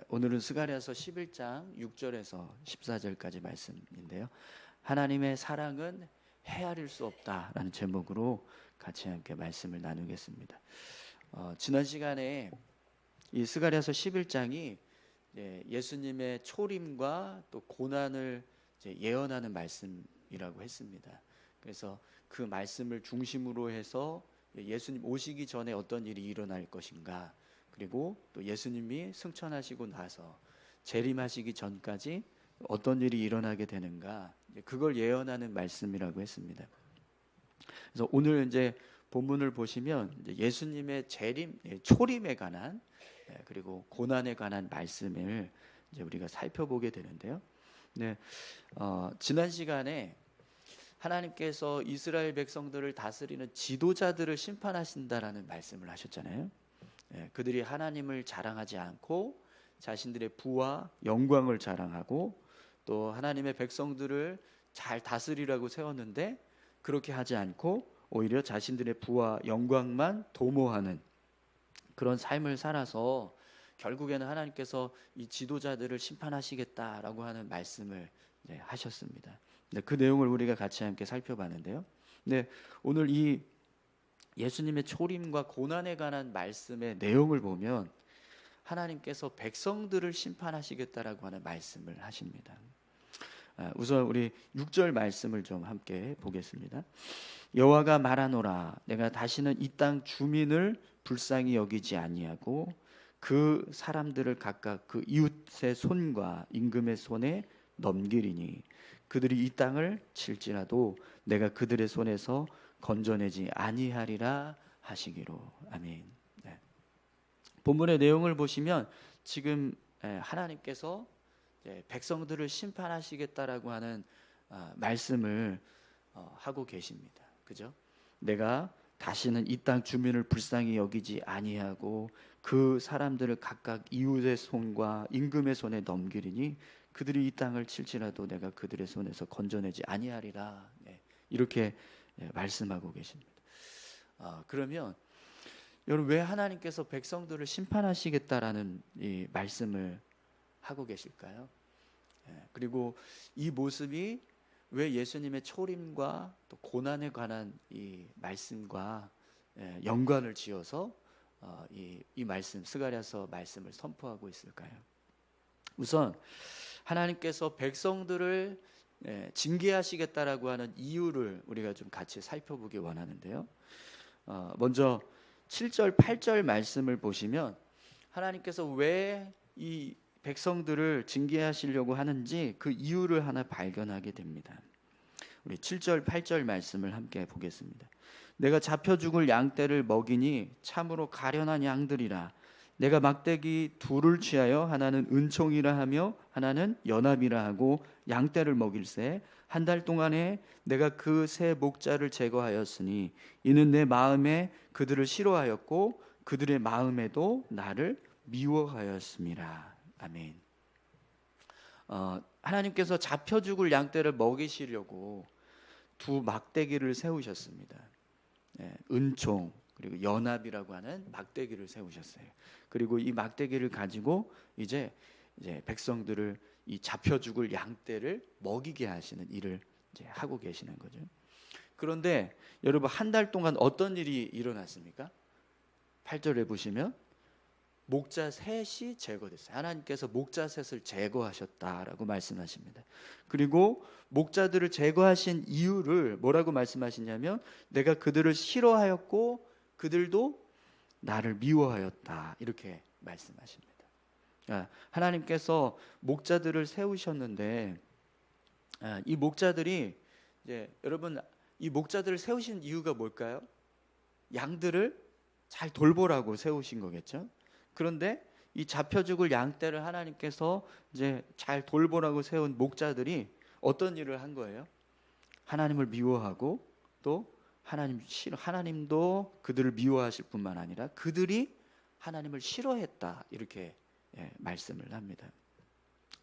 오늘은 스가랴서 11장 6절에서 14절까지 말씀인데요. 하나님의 사랑은 헤아릴 수 없다라는 제목으로 같이 함께 말씀을 나누겠습니다. 지난 시간에 이 스가랴서 11장이 예수님의 초림과 또 고난을 예언하는 말씀이라고 했습니다. 그래서 그 말씀을 중심으로 해서 예수님 오시기 전에 어떤 일이 일어날 것인가, 그리고 또 예수님이 승천하시고 나서 재림하시기 전까지 어떤 일이 일어나게 되는가, 그걸 예언하는 말씀이라고 했습니다. 그래서 오늘 이제 본문을 보시면 예수님의 재림, 초림에 관한 그리고 고난에 관한 말씀을 이제 우리가 살펴보게 되는데요. 지난 시간에 하나님께서 이스라엘 백성들을 다스리는 지도자들을 심판하신다라는 말씀을 하셨잖아요. 그들이 하나님을 자랑하지 않고 자신들의 부와 영광을 자랑하고 또 하나님의 백성들을 잘 다스리라고 세웠는데 그렇게 하지 않고 오히려 자신들의 부와 영광만 도모하는 그런 삶을 살아서 결국에는 하나님께서 이 지도자들을 심판하시겠다라고 하는 말씀을 하셨습니다. 그 내용을 우리가 같이 함께 살펴봤는데요. 오늘 이 예수님의 초림과 고난에 관한 말씀의 내용을 보면 하나님께서 백성들을 심판하시겠다라고 하는 말씀을 하십니다. 우선 우리 6절 말씀을 좀 함께 보겠습니다. 여호와가 말하노라, 내가 다시는 이 땅 주민을 불쌍히 여기지 아니하고 그 사람들을 각각 그 이웃의 손과 임금의 손에 넘기리니 그들이 이 땅을 칠지라도 내가 그들의 손에서 건져내지 아니하리라 하시기로. 아멘. 본문의 내용을 보시면 지금 하나님께서 백성들을 심판하시겠다라고 하는 말씀을 하고 계십니다. 그죠? 내가 다시는 이 땅 주민을 불쌍히 여기지 아니하고 그 사람들을 각각 이웃의 손과 임금의 손에 넘기리니 그들이 이 땅을 칠지라도 내가 그들의 손에서 건져내지 아니하리라. 이렇게 말씀하고 계십니다. 그러면 여러분, 왜 하나님께서 백성들을 심판하시겠다라는 이 말씀을 하고 계실까요? 그리고 이 모습이 왜 예수님의 초림과 또 고난에 관한 이 말씀과 연관을 지어서 이 말씀, 스가랴서 말씀을 선포하고 있을까요? 우선 하나님께서 백성들을 징계하시겠다라고 하는 이유를 우리가 좀 같이 살펴보기 원하는데요. 먼저 7절, 8절 말씀을 보시면 하나님께서 왜 이 백성들을 징계하시려고 하는지 그 이유를 하나 발견하게 됩니다. 우리 7절, 8절 말씀을 함께 보겠습니다. 내가 잡혀 죽을 양떼를 먹이니 참으로 가련한 양들이라. 내가 막대기 둘을 취하여 하나는 은총이라 하며 하나는 연합이라 하고 양떼를 먹일새 한 달 동안에 내가 그 세 목자를 제거하였으니 이는 내 마음에 그들을 싫어하였고 그들의 마음에도 나를 미워하였음이라. 아멘. 하나님께서 잡혀 죽을 양떼를 먹이시려고 두 막대기를 세우셨습니다. 은총 그리고 연합이라고 하는 막대기를 세우셨어요. 그리고 이 막대기를 가지고 이제 백성들을 이 잡혀 죽을 양떼를 먹이게 하시는 일을 이제 하고 계시는 거죠. 그런데 여러분, 한 달 동안 어떤 일이 일어났습니까? 8절에 보시면 목자 셋이 제거됐어요. 하나님께서 목자 셋을 제거하셨다라고 말씀하십니다. 그리고 목자들을 제거하신 이유를 뭐라고 말씀하시냐면 내가 그들을 싫어하였고 그들도 나를 미워하였다, 이렇게 말씀하십니다. 하나님께서 목자들을 세우셨는데 이 목자들이 여러분, 이 목자들을 세우신 이유가 뭘까요? 양들을 잘 돌보라고 세우신 거겠죠. 그런데 이 잡혀 죽을 양떼를 하나님께서 이제 잘 돌보라고 세운 목자들이 어떤 일을 한 거예요? 하나님을 미워하고 또 하나님도 그들을 미워하실 뿐만 아니라 그들이 하나님을 싫어했다, 이렇게 말씀을 합니다.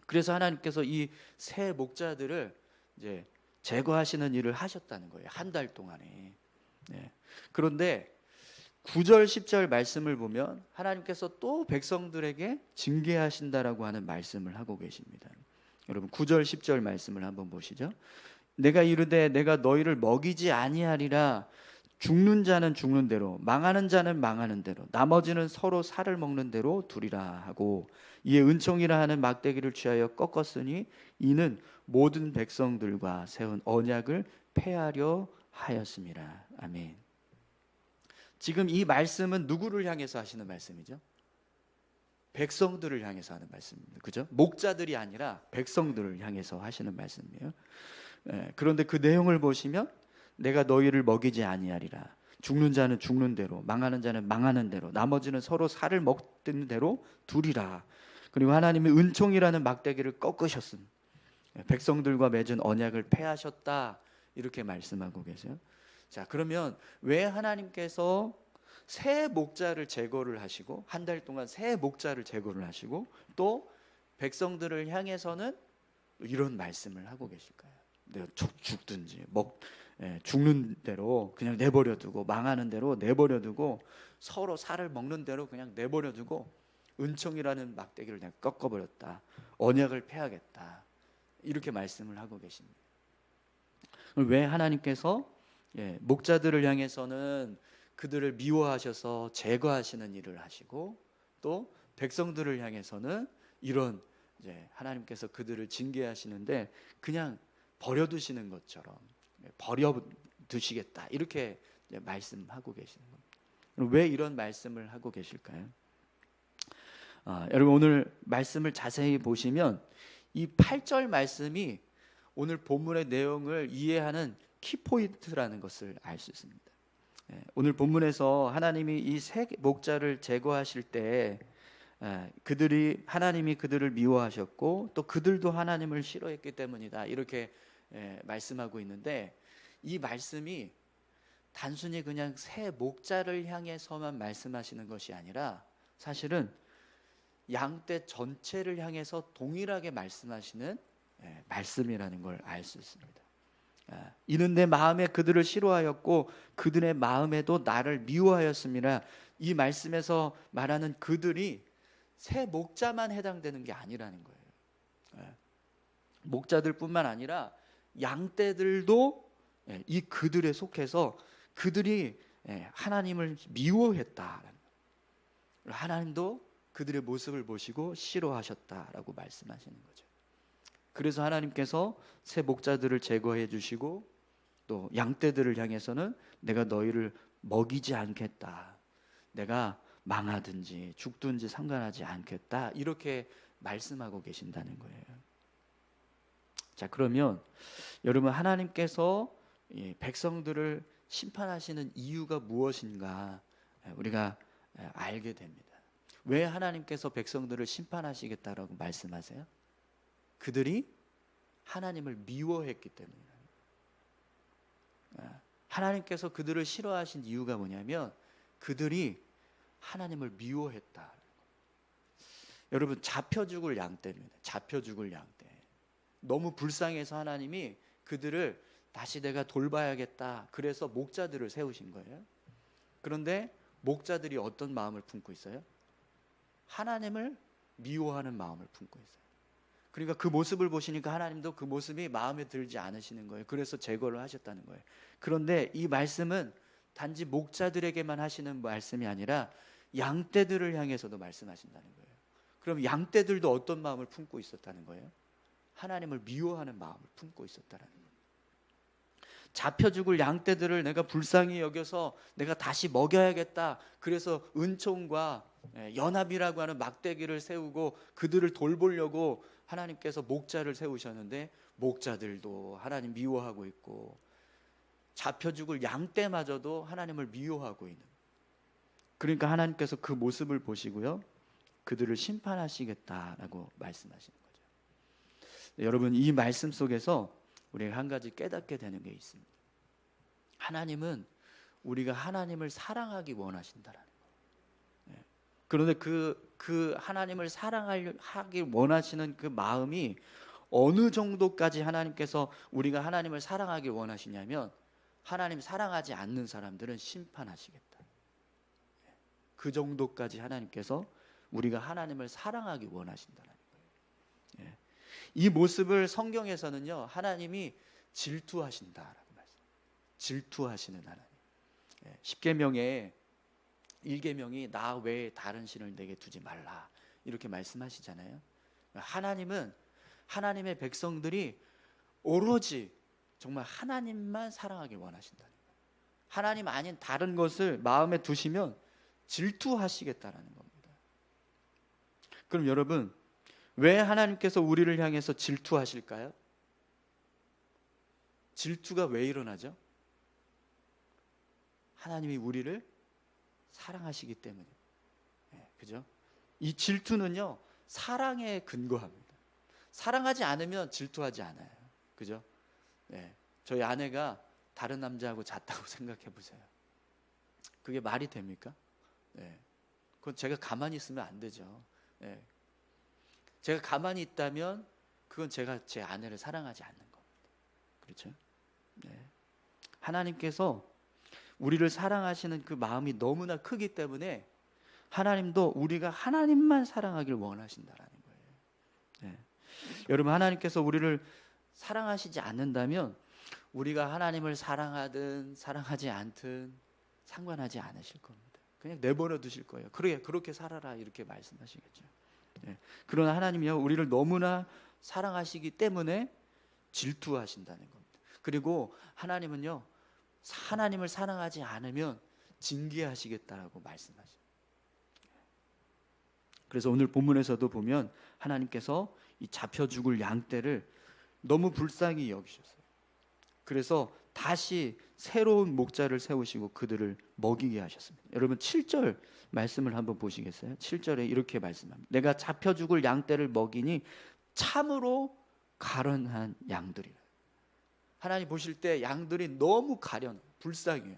그래서 하나님께서 이 세 목자들을 이제 제거하시는 일을 하셨다는 거예요. 한 달 동안에. 그런데 9절 10절 말씀을 보면 하나님께서 또 백성들에게 징계하신다라고 하는 말씀을 하고 계십니다. 여러분 9절 10절 말씀을 한번 보시죠. 내가 이르되 내가 너희를 먹이지 아니하리라. 죽는 자는 죽는 대로, 망하는 자는 망하는 대로, 나머지는 서로 살을 먹는 대로 두리라 하고, 이에 은총이라 하는 막대기를 취하여 꺾었으니 이는 모든 백성들과 세운 언약을 폐하려 하였습니다. 아멘. 지금 이 말씀은 누구를 향해서 하시는 말씀이죠? 백성들을 향해서 하는 말씀입니다. 그죠? 목자들이 아니라 백성들을 향해서 하시는 말씀이에요. 그런데 그 내용을 보시면 내가 너희를 먹이지 아니하리라. 죽는 자는 죽는 대로, 망하는 자는 망하는 대로, 나머지는 서로 살을 먹는 대로 두리라. 그리고 하나님이 은총이라는 막대기를 꺾으셨음. 백성들과 맺은 언약을 폐하셨다. 이렇게 말씀하고 계세요. 자, 그러면 왜 하나님께서 새 목자를 제거를 하시고 한 달 동안 새 목자를 제거를 하시고 또 백성들을 향해서는 이런 말씀을 하고 계실까요? 내가 죽든지 죽는 대로 그냥 내버려두고, 망하는 대로 내버려두고, 서로 살을 먹는 대로 그냥 내버려두고, 은총이라는 막대기를 내가 꺾어버렸다, 언약을 폐하겠다, 이렇게 말씀을 하고 계십니다. 왜 하나님께서 목자들을 향해서는 그들을 미워하셔서 제거하시는 일을 하시고, 또 백성들을 향해서는 이런 하나님께서 그들을 징계하시는데 그냥 버려두시는 것처럼 버려두시겠다, 이렇게 말씀하고 계시는 겁니다. 왜 이런 말씀을 하고 계실까요? 여러분 오늘 말씀을 자세히 보시면 이 8절 말씀이 오늘 본문의 내용을 이해하는 키포인트라는 것을 알 수 있습니다. 오늘 본문에서 하나님이 이 새 목자를 제거하실 때 하나님이 그들을 미워하셨고 또 그들도 하나님을 싫어했기 때문이다, 이렇게 말씀하고 있는데, 이 말씀이 단순히 그냥 새 목자를 향해서만 말씀하시는 것이 아니라 사실은 양떼 전체를 향해서 동일하게 말씀하시는 말씀이라는 걸 알 수 있습니다. 이는 내 마음에 그들을 싫어하였고 그들의 마음에도 나를 미워하였음이라. 이 말씀에서 말하는 그들이 새 목자만 해당되는 게 아니라는 거예요. 목자들뿐만 아니라 양떼들도 이 그들에 속해서 그들이 하나님을 미워했다. 하나님도 그들의 모습을 보시고 싫어하셨다라고 말씀하시는 거죠. 그래서 하나님께서 새 목자들을 제거해 주시고 또 양떼들을 향해서는 내가 너희를 먹이지 않겠다, 내가 망하든지 죽든지 상관하지 않겠다, 이렇게 말씀하고 계신다는 거예요. 자, 그러면 여러분 하나님께서 백성들을 심판하시는 이유가 무엇인가 우리가 알게 됩니다. 왜 하나님께서 백성들을 심판하시겠다라고 말씀하세요? 그들이 하나님을 미워했기 때문이에요. 하나님께서 그들을 싫어하신 이유가 뭐냐면 그들이 하나님을 미워했다. 여러분 잡혀 죽을 양떼입니다. 잡혀 죽을 양떼. 너무 불쌍해서 하나님이 그들을 다시 내가 돌봐야겠다, 그래서 목자들을 세우신 거예요. 그런데 목자들이 어떤 마음을 품고 있어요? 하나님을 미워하는 마음을 품고 있어요. 그러니까 그 모습을 보시니까 하나님도 그 모습이 마음에 들지 않으시는 거예요. 그래서 제거를 하셨다는 거예요. 그런데 이 말씀은 단지 목자들에게만 하시는 말씀이 아니라 양떼들을 향해서도 말씀하신다는 거예요. 그럼 양떼들도 어떤 마음을 품고 있었다는 거예요? 하나님을 미워하는 마음을 품고 있었다는 거예요. 잡혀 죽을 양떼들을 내가 불쌍히 여겨서 내가 다시 먹여야겠다, 그래서 은총과 연합이라고 하는 막대기를 세우고 그들을 돌보려고 하나님께서 목자를 세우셨는데 목자들도 하나님 미워하고 있고 잡혀 죽을 양떼마저도 하나님을 미워하고 있는, 그러니까 하나님께서 그 모습을 보시고요 그들을 심판하시겠다라고 말씀하시는 거죠. 여러분 이 말씀 속에서 우리가 한 가지 깨닫게 되는 게 있습니다. 하나님은 우리가 하나님을 사랑하기 원하신다라는 거예요. 그런데 그 하나님을 사랑하기 원하시는 그 마음이 어느 정도까지 하나님께서 우리가 하나님을 사랑하기 원하시냐면, 하나님 사랑하지 않는 사람들은 심판하시겠다. 그 정도까지 하나님께서 우리가 하나님을 사랑하기 원하신다는 거예요. 예. 이 모습을 성경에서는요, 하나님이 질투하신다라고 말씀. 질투하시는 하나님. 예. 10계명에 1계명이 나 외에 다른 신을 내게 두지 말라 이렇게 말씀하시잖아요. 하나님은 하나님의 백성들이 오로지 정말 하나님만 사랑하길 원하신다는 거예요. 하나님 아닌 다른 것을 마음에 두시면 질투하시겠다라는 겁니다. 그럼 여러분, 왜 하나님께서 우리를 향해서 질투하실까요? 질투가 왜 일어나죠? 하나님이 우리를 사랑하시기 때문에. 그죠? 이 질투는요, 사랑에 근거합니다. 사랑하지 않으면 질투하지 않아요. 그죠? 네. 저희 아내가 다른 남자하고 잤다고 생각해 보세요. 그게 말이 됩니까? 네. 그건 제가 가만히 있으면 안 되죠. 네. 제가 가만히 있다면 그건 제가 제 아내를 사랑하지 않는 겁니다. 그렇죠? 네. 하나님께서 우리를 사랑하시는 그 마음이 너무나 크기 때문에 하나님도 우리가 하나님만 사랑하길 원하신다라는 거예요. 네. 여러분, 하나님께서 우리를 사랑하시지 않는다면 우리가 하나님을 사랑하든 사랑하지 않든 상관하지 않으실 겁니다. 그냥 내버려 두실 거예요. 그래, 그렇게 살아라 이렇게 말씀하시겠죠. 네. 그러나 하나님이요, 우리를 너무나 사랑하시기 때문에 질투하신다는 겁니다. 그리고 하나님은요, 하나님을 사랑하지 않으면 징계하시겠다라고 말씀하십니다. 그래서 오늘 본문에서도 보면 하나님께서 이 잡혀 죽을 양떼를 너무 불쌍히 여기셨어요. 그래서 다시 새로운 목자를 세우시고 그들을 먹이게 하셨습니다. 여러분 7절 말씀을 한번 보시겠어요? 7절에 이렇게 말씀합니다. 내가 잡혀 죽을 양떼를 먹이니 참으로 가련한 양들이라. 하나님 보실 때 양들이 너무 가련, 불쌍해요.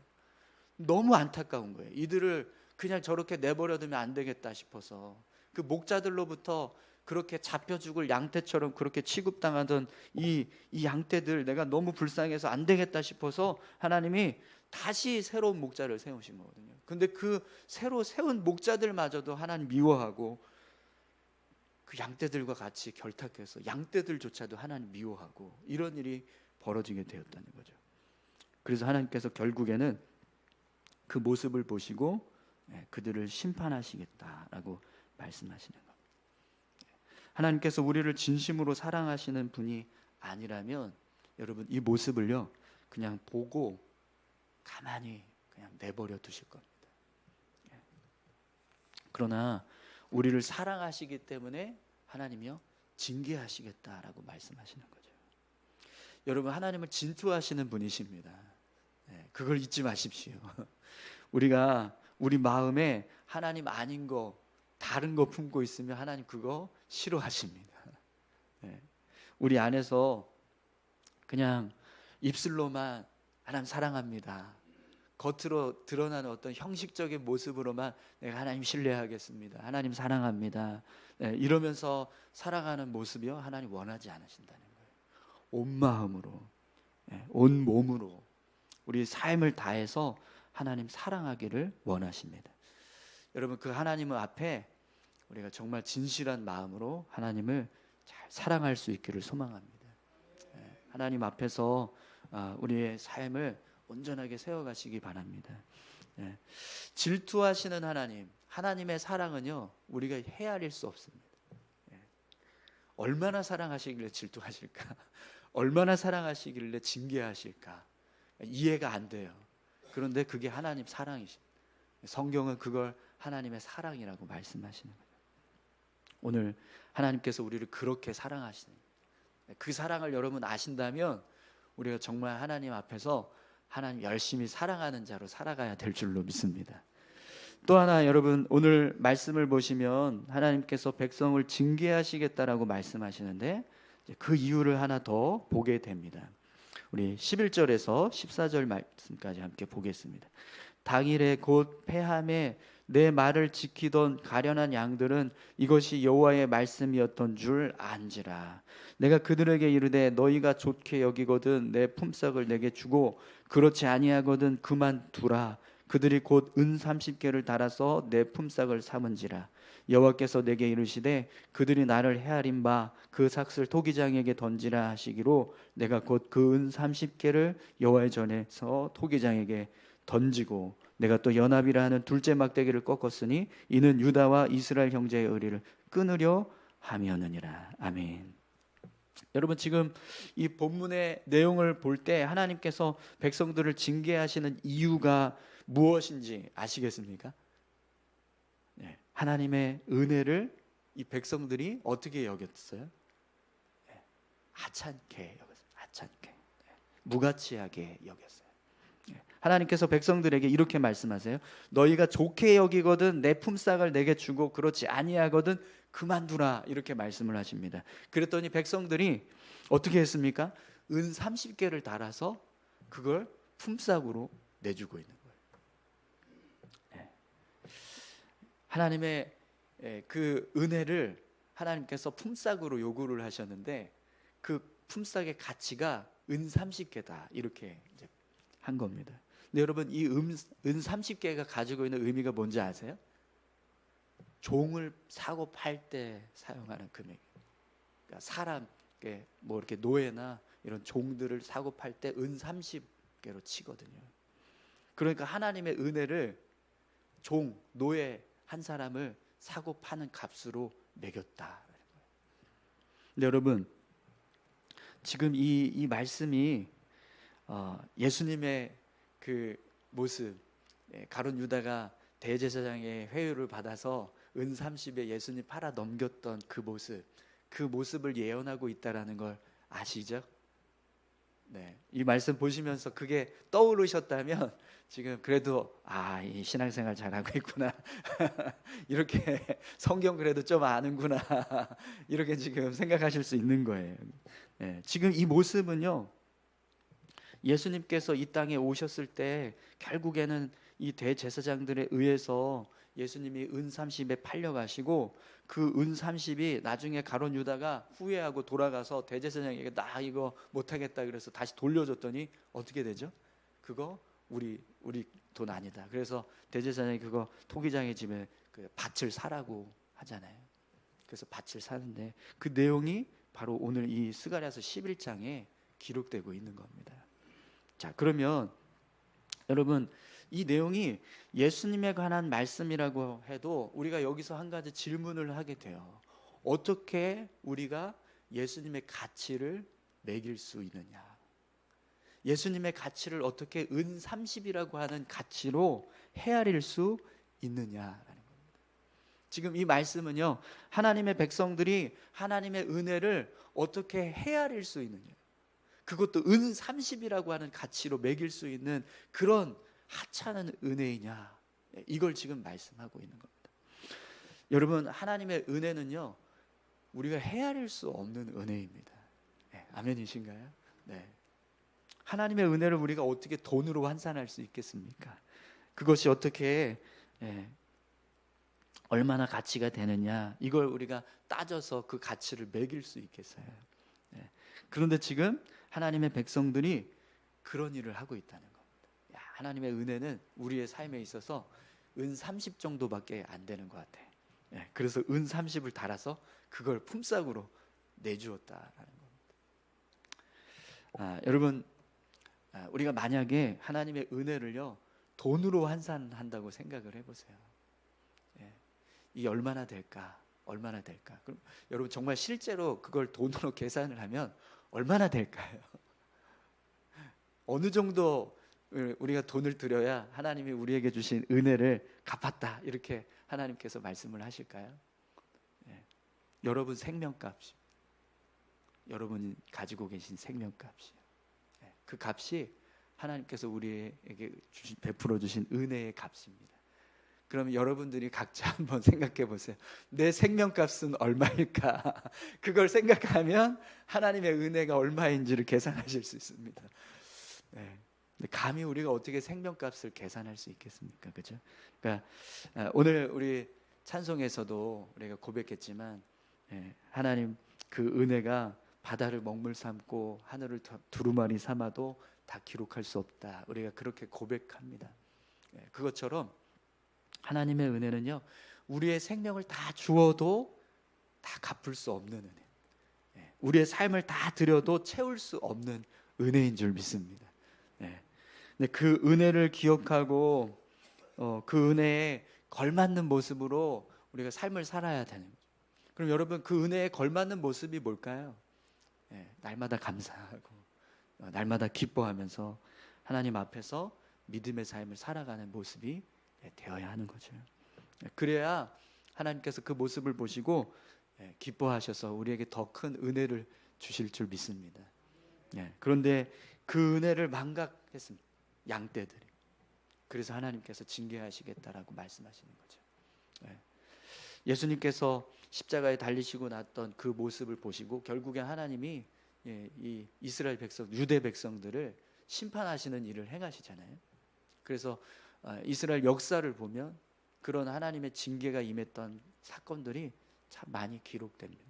너무 안타까운 거예요. 이들을 그냥 저렇게 내버려두면 안 되겠다 싶어서 그 목자들로부터 그렇게 잡혀 죽을 양떼처럼 그렇게 취급당하던 이 양떼들, 내가 너무 불쌍해서 안 되겠다 싶어서 하나님이 다시 새로운 목자를 세우신 거거든요. 근데 그 새로 세운 목자들마저도 하나님 미워하고 그 양떼들과 같이 결탁해서 양떼들조차도 하나님 미워하고 이런 일이 벌어지게 되었다는 거죠. 그래서 하나님께서 결국에는 그 모습을 보시고 그들을 심판하시겠다라고 말씀하시는 겁니다. 하나님께서 우리를 진심으로 사랑하시는 분이 아니라면 여러분 이 모습을요 그냥 보고 가만히 그냥 내버려 두실 겁니다. 그러나 우리를 사랑하시기 때문에 하나님이요 징계하시겠다라고 말씀하시는 거죠. 여러분 하나님을 질투하시는 분이십니다. 그걸 잊지 마십시오. 우리가 우리 마음에 하나님 아닌 거 다른 거 품고 있으면 하나님 그거 싫어하십니다. 우리 안에서 그냥 입술로만 하나님 사랑합니다, 겉으로 드러나는 어떤 형식적인 모습으로만 내가 하나님 신뢰하겠습니다, 하나님 사랑합니다, 이러면서 살아가는 모습이요 하나님 원하지 않으신다는 거예요. 온 마음으로 온 몸으로 우리 삶을 다해서 하나님 사랑하기를 원하십니다. 여러분 그 하나님 앞에 우리가 정말 진실한 마음으로 하나님을 잘 사랑할 수 있기를 소망합니다. 하나님 앞에서 우리의 삶을 온전하게 세워가시기 바랍니다. 질투하시는 하나님, 하나님의 사랑은요 우리가 헤아릴 수 없습니다. 얼마나 사랑하시길래 질투하실까? 얼마나 사랑하시길래 징계하실까? 이해가 안 돼요. 그런데 그게 하나님 사랑이십니다. 성경은 그걸 하나님의 사랑이라고 말씀하시는 거예요. 오늘 하나님께서 우리를 그렇게 사랑하시는 그 사랑을 여러분 아신다면 우리가 정말 하나님 앞에서 하나님 열심히 사랑하는 자로 살아가야 될 줄로 믿습니다. 또 하나 여러분 오늘 말씀을 보시면 하나님께서 백성을 징계하시겠다라고 말씀하시는데 그 이유를 하나 더 보게 됩니다. 우리 11절에서 14절 말씀까지 함께 보겠습니다. 당일에 곧 패함에 내 말을 지키던 가련한 양들은 이것이 여호와의 말씀이었던 줄 안지라. 내가 그들에게 이르되 너희가 좋게 여기거든 내 품삯을 내게 주고 그렇지 아니하거든 그만두라. 그들이 곧 은 30개를 달아서 내 품삯을 삼은지라. 여호와께서 내게 이르시되 그들이 나를 헤아린 바 그 삭슬 토기장에게 던지라 하시기로 내가 곧 그 은 30개를 여호와의 전에서 토기장에게 던지고 내가 또 연합이라 하는 둘째 막대기를 꺾었으니 이는 유다와 이스라엘 형제의 의리를 끊으려 함이었느니라. 아멘. 여러분, 지금 이 본문의 내용을 볼 때 하나님께서 백성들을 징계하시는 이유가 무엇인지 아시겠습니까? 네, 하나님의 은혜를 이 백성들이 어떻게 여겼어요? 네, 하찮게 여겼어요. 하찮게, 네, 무가치하게 여겼어요. 네, 하나님께서 백성들에게 이렇게 말씀하세요. 너희가 좋게 여기거든 내 품삯을 내게 주고 그렇지 아니하거든 그만두라, 이렇게 말씀을 하십니다. 그랬더니 백성들이 어떻게 했습니까? 은 30개를 달아서 그걸 품삯으로 내주고 있는 거예요. 네. 하나님의 그 은혜를 하나님께서 품삯으로 요구를 하셨는데 그 품삯의 가치가 은 30개다, 이렇게 이제 한 겁니다. 근데 여러분, 이 은 30개가 가지고 있는 의미가 뭔지 아세요? 종을 사고 팔 때 사용하는 금액. 그러니까 사람, 뭐 이렇게 노예나 이런 종들을 사고 팔 때 은 30개로 치거든요. 그러니까 하나님의 은혜를 종, 노예 한 사람을 사고 파는 값으로 매겼다. 근데 여러분, 지금 이 말씀이 예수님의 그 모습, 가룟 유다가 대제사장의 회유를 받아서 은 30에 예수님 팔아 넘겼던 그 모습을 예언하고 있다라는 걸 아시죠? 네, 이 말씀 보시면서 그게 떠오르셨다면 지금 그래도 이 신앙생활 잘하고 있구나 이렇게 성경 그래도 좀 아는구나 이렇게 지금 생각하실 수 있는 거예요. 네, 지금 이 모습은요, 예수님께서 이 땅에 오셨을 때 결국에는 이 대제사장들에 의해서 예수님이 은 30에 팔려가시고 그 은 30이 나중에 가룟 유다가 후회하고 돌아가서 대제사장에게 나 이거 못하겠다 그래서 다시 돌려줬더니 어떻게 되죠? 그거 우리 돈 아니다. 그래서 대제사장이 그거 토기장의 집에 그 밭을 사라고 하잖아요. 그래서 밭을 사는데 그 내용이 바로 오늘 이 스가랴서 11장에 기록되고 있는 겁니다. 자, 그러면 여러분, 이 내용이 예수님에 관한 말씀이라고 해도 우리가 여기서 한 가지 질문을 하게 돼요. 어떻게 우리가 예수님의 가치를 매길 수 있느냐? 예수님의 가치를 어떻게 은 30이라고 하는 가치로 헤아릴 수 있느냐라는 겁니다. 지금 이 말씀은요, 하나님의 백성들이 하나님의 은혜를 어떻게 헤아릴 수 있느냐, 그것도 은 30이라고 하는 가치로 매길 수 있는 그런 하찮은 은혜이냐, 이걸 지금 말씀하고 있는 겁니다. 여러분, 하나님의 은혜는요, 우리가 헤아릴 수 없는 은혜입니다. 네, 아멘이신가요? 네. 하나님의 은혜를 우리가 어떻게 돈으로 환산할 수 있겠습니까? 그것이 어떻게 얼마나 가치가 되느냐, 이걸 우리가 따져서 그 가치를 매길 수 있겠어요? 네. 그런데 지금 하나님의 백성들이 그런 일을 하고 있다는 겁니다. 하나님의 은혜는 우리의 삶에 있어서 은 30 정도밖에 안 되는 것 같아. 그래서 은 30을 달아서 그걸 품삯으로 내주었다라는 겁니다. 여러분, 우리가 만약에 하나님의 은혜를요 돈으로 환산한다고 생각을 해보세요. 이게 얼마나 될까? 얼마나 될까? 그럼 여러분, 정말 실제로 그걸 돈으로 계산을 하면 얼마나 될까요? 어느 정도 우리가 돈을 들여야 하나님이 우리에게 주신 은혜를 갚았다, 이렇게 하나님께서 말씀을 하실까요? 여러분 생명값이, 여러분이 가지고 계신 생명값이요, 그 값이 하나님께서 우리에게 베풀어 주신 은혜의 값입니다. 그러면 여러분들이 각자 한번 생각해 보세요. 내 생명값은 얼마일까? 그걸 생각하면 하나님의 은혜가 얼마인지를 계산하실 수 있습니다. 감히 우리가 어떻게 생명값을 계산할 수 있겠습니까? 그죠? 그러니까 오늘 우리 찬송에서도 우리가 고백했지만 하나님 그 은혜가 바다를 먹물 삼고 하늘을 두루마리 삼아도 다 기록할 수 없다. 우리가 그렇게 고백합니다. 그것처럼 하나님의 은혜는요, 우리의 생명을 다 주어도 다 갚을 수 없는 은혜, 우리의 삶을 다 드려도 채울 수 없는 은혜인 줄 믿습니다. 근데 그 은혜를 기억하고 그 은혜에 걸맞는 모습으로 우리가 삶을 살아야 되는 거죠. 그럼 여러분, 그 은혜에 걸맞는 모습이 뭘까요? 날마다 감사하고 날마다 기뻐하면서 하나님 앞에서 믿음의 삶을 살아가는 모습이 되어야 하는 거죠. 그래야 하나님께서 그 모습을 보시고 기뻐하셔서 우리에게 더 큰 은혜를 주실 줄 믿습니다. 그런데 그 은혜를 망각했습니다. 양떼들이. 그래서 하나님께서 징계하시겠다라고 말씀하시는 거죠. 예수님께서 십자가에 달리시고 났던 그 모습을 보시고 결국엔 하나님이 이 이스라엘 백성, 유대 백성들을 심판하시는 일을 행하시잖아요. 그래서 이스라엘 역사를 보면 그런 하나님의 징계가 임했던 사건들이 참 많이 기록됩니다.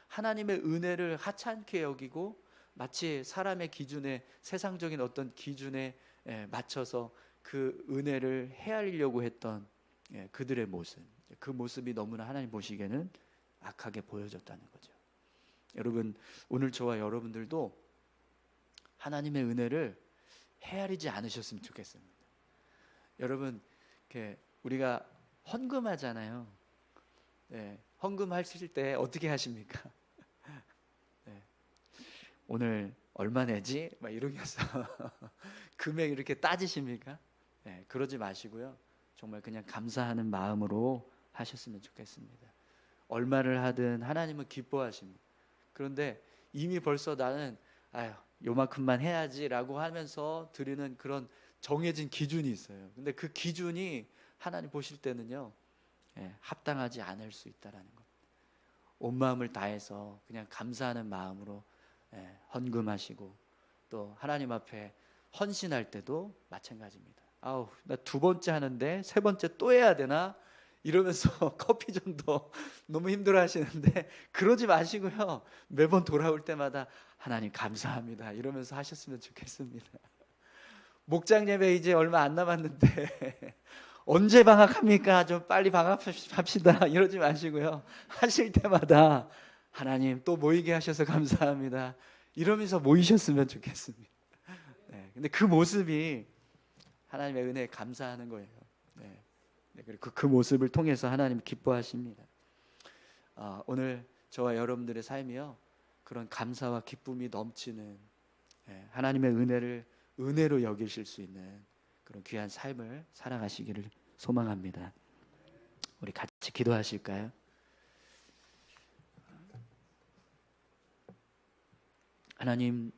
하나님의 은혜를 하찮게 여기고 마치 사람의 기준에, 세상적인 어떤 기준에 맞춰서 그 은혜를 헤아리려고 했던 그들의 모습, 그 모습이 너무나 하나님 보시기에는 악하게 보여졌다는 거죠. 여러분, 오늘 저와 여러분들도 하나님의 은혜를 헤아리지 않으셨으면 좋겠습니다. 여러분, 우리가 헌금하잖아요. 헌금하실 때 어떻게 하십니까? 오늘 얼마 내지? 막 이러면서 금액 이렇게 따지십니까? 그러지 마시고요. 정말 그냥 감사하는 마음으로 하셨으면 좋겠습니다. 얼마를 하든 하나님은 기뻐하십니다. 그런데 이미 벌써 나는 요만큼만 해야지라고 하면서 드리는 그런 정해진 기준이 있어요. 근데 그 기준이 하나님 보실 때는요, 합당하지 않을 수 있다라는 것. 온 마음을 다해서 그냥 감사하는 마음으로 헌금하시고 또 하나님 앞에 헌신할 때도 마찬가지입니다. 나 두 번째 하는데 세 번째 또 해야 되나? 이러면서 커피점도 너무 힘들어 하시는데 그러지 마시고요. 매번 돌아올 때마다 하나님 감사합니다 이러면서 하셨으면 좋겠습니다. 목장 예배 이제 얼마 안 남았는데 언제 방학합니까? 좀 빨리 방학합시다 이러지 마시고요. 하실 때마다 하나님 또 모이게 하셔서 감사합니다 이러면서 모이셨으면 좋겠습니다. 근데 그 모습이 하나님의 은혜에 감사하는 거예요. 그리고 그 모습을 통해서 하나님 기뻐하십니다. 오늘 저와 여러분들의 삶이요, 그런 감사와 기쁨이 넘치는 하나님의 은혜를 은혜로 여기실 수 있는 그런 귀한 삶을 살아가시기를 소망합니다. 우리 같이 기도하실까요? 하나님,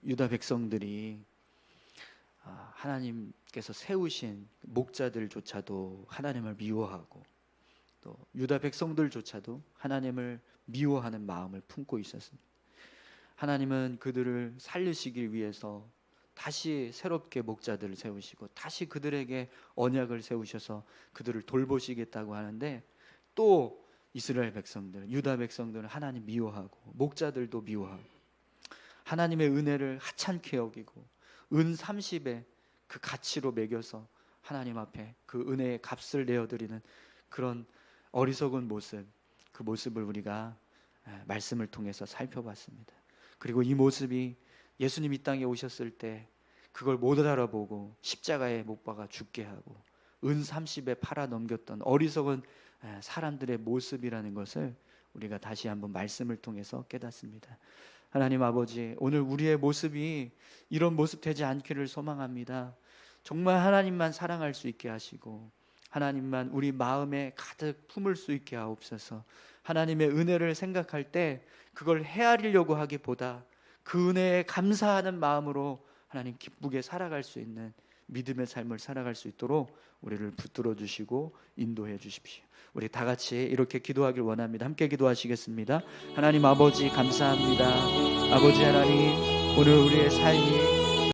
유다 백성들이 하나님께서 세우신 목자들조차도 하나님을 미워하고 또 유다 백성들조차도 하나님을 미워하는 마음을 품고 있었습니다. 하나님은 그들을 살리시기 위해서 다시 새롭게 목자들을 세우시고 다시 그들에게 언약을 세우셔서 그들을 돌보시겠다고 하는데 또 이스라엘 백성들, 유다 백성들은 하나님 미워하고 목자들도 미워하고 하나님의 은혜를 하찮게 여기고 은 30에 그 가치로 매겨서 하나님 앞에 그 은혜의 값을 내어드리는 그런 어리석은 모습, 그 모습을 우리가 말씀을 통해서 살펴봤습니다. 그리고 이 모습이 예수님 이 땅에 오셨을 때 그걸 못 알아보고 십자가에 못 박아 죽게 하고 은 30에 팔아 넘겼던 어리석은 사람들의 모습이라는 것을 우리가 다시 한번 말씀을 통해서 깨닫습니다. 하나님 아버지, 오늘 우리의 모습이 이런 모습 되지 않기를 소망합니다. 정말 하나님만 사랑할 수 있게 하시고 하나님만 우리 마음에 가득 품을 수 있게 하옵소서. 하나님의 은혜를 생각할 때 그걸 헤아리려고 하기보다 그 은혜에 감사하는 마음으로 하나님 기쁘게 살아갈 수 있는 믿음의 삶을 살아갈 수 있도록 우리를 붙들어 주시고 인도해 주십시오. 우리 다 같이 이렇게 기도하길 원합니다. 함께 기도하시겠습니다. 하나님 아버지 감사합니다. 아버지 하나님, 오늘 우리의 삶이